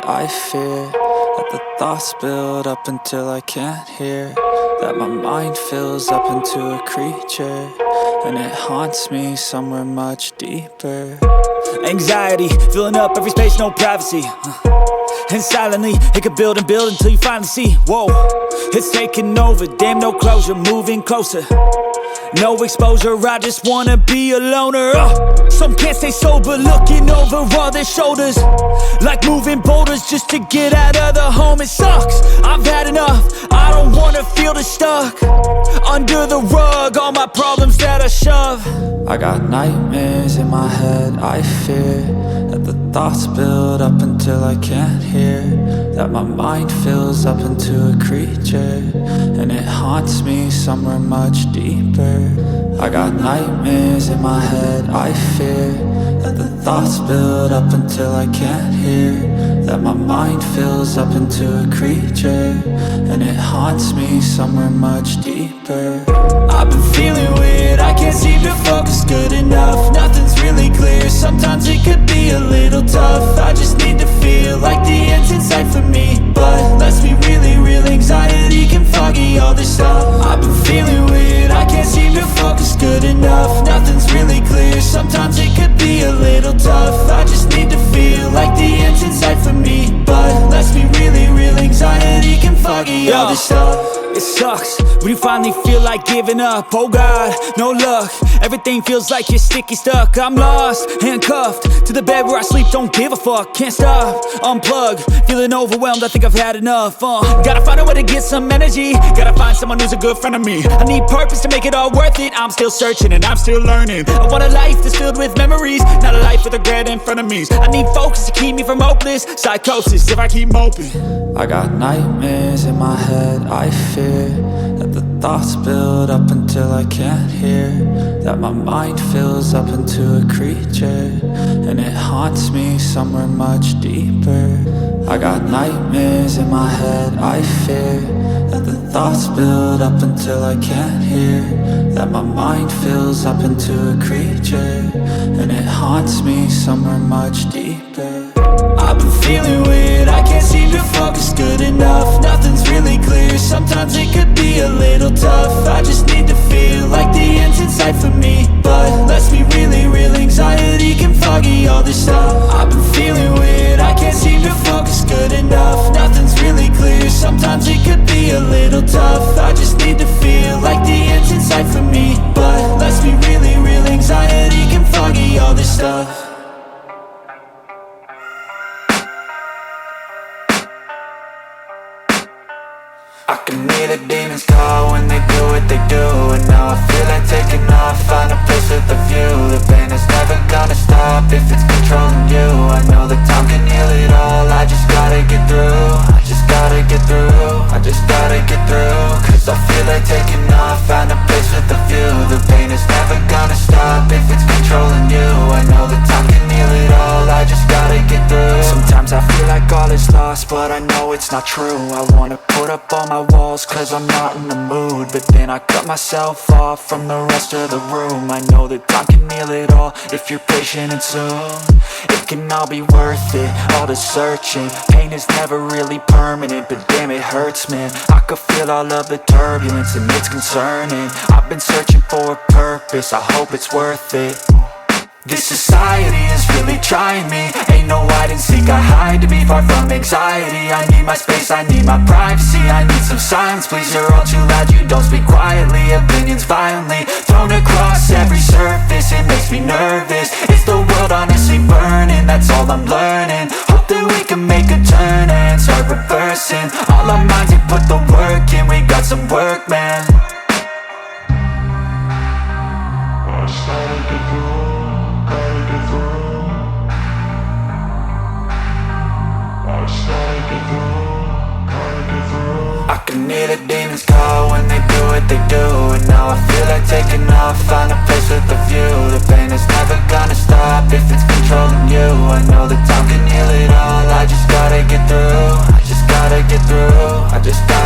I fear that the thoughts build up until I can't hear, that my mind fills up into a creature, and it haunts me somewhere much deeper. Anxiety, filling up every space, no privacy. And silently, it could build and build until you finally see, whoa, it's taking over, damn no closure, moving closer. No exposure, I just wanna be a loner. Some can't stay sober, looking over all their shoulders, like moving boulders just to get out of the home. It sucks, I've had enough, I don't wanna feel the stuck under the rug, all my problems that I shove. I got nightmares in my head, I fear that the thoughts build up until I can't hear, that my mind fills up into a creature, and it haunts me somewhere much deeper. I got nightmares in my head, I fear that the thoughts build up until I can't hear, that my mind fills up into a creature, and it haunts me somewhere much deeper. I've been feeling weird, I can't seem to focus good enough, nothing's really clear, sometimes it could be a little tough. I just need to feel like the end's in sight for me, but let's be really real, anxiety can foggy all this stuff. I've been feeling weird, I can't seem to focus good enough, nothing's really clear, sometimes it could be a little tough. I just need to feel like the end's in sight for me, but let's be really real, anxiety can foggy all this stuff. It sucks when you finally feel like giving up. Oh God, no luck, everything feels like you're sticky stuck. I'm lost, handcuffed to the bed where I sleep, don't give a fuck. Can't stop, unplug, feeling overwhelmed, I think I've had enough. Gotta find a way to get some energy, gotta find someone who's a good friend of me. I need purpose to make it all worth it, I'm still searching and I'm still learning. I want a life that's filled with memories, not a life with regret in front of me. I need focus to keep me from hopeless psychosis if I keep moping. I got nightmares in my head, I fear that the thoughts build up until I can't hear, that my mind fills up into a creature, and it haunts me somewhere much deeper. I got nightmares in my head, I fear that the thoughts build up until I can't hear, that my mind fills up into a creature, and it haunts me somewhere much deeper. I've been feeling weird, I can't seem to focus good enough, nothing's really clear, sometimes it could be a little tough. I just need to feel like the end's in sight for me, but let's be really real, anxiety can foggy all this stuff. I've been feeling weird, I can't seem to focus good enough, nothing's really clear, sometimes it could be a little tough. I just need to feel like the end's in sight for me, but let's be really real, anxiety can foggy all this stuff. I can hear the demons call when they do what they do, and now I feel like taking off, find a place with a view. The pain is never gonna stop if it's controlling you. I know that time can heal it all, I just gotta get through. I just gotta get through, I just gotta get through. Cause I feel like taking off, find a place with a view. The pain is never gonna stop if it's controlling you. I know that time can heal it all, I just gotta get through. Sometimes I feel like all is lost, but I know it's not true. I wanna put up all my walls cause I'm not in the mood, but then I cut myself off from the rest of the room. I know that time can heal it all if you're patient, and soon it can all be worth it, all the searching. Pain is never really permanent, but damn it hurts, man. I could feel all of the turbulence and it's concerning. I've been searching for a purpose, I hope it's worth it. This society is really trying me, ain't no hide and seek, I hide to be far from anxiety. I need my space, I need my privacy, I need some silence, please. You're all too loud, you don't speak quietly. Opinions violently thrown across every surface, it makes me nervous. Is the world honestly burning? That's all I'm learning. Hope that we can make a turn and start reversing all our minds and put the work in. We got some work, man. I started to grow. I can hear the demons call when they do what they do, and now I feel like taking off, find a place with a view. The pain is never gonna stop if it's controlling you. I know that time can heal it all, I just gotta get through. I just gotta get through, I just gotta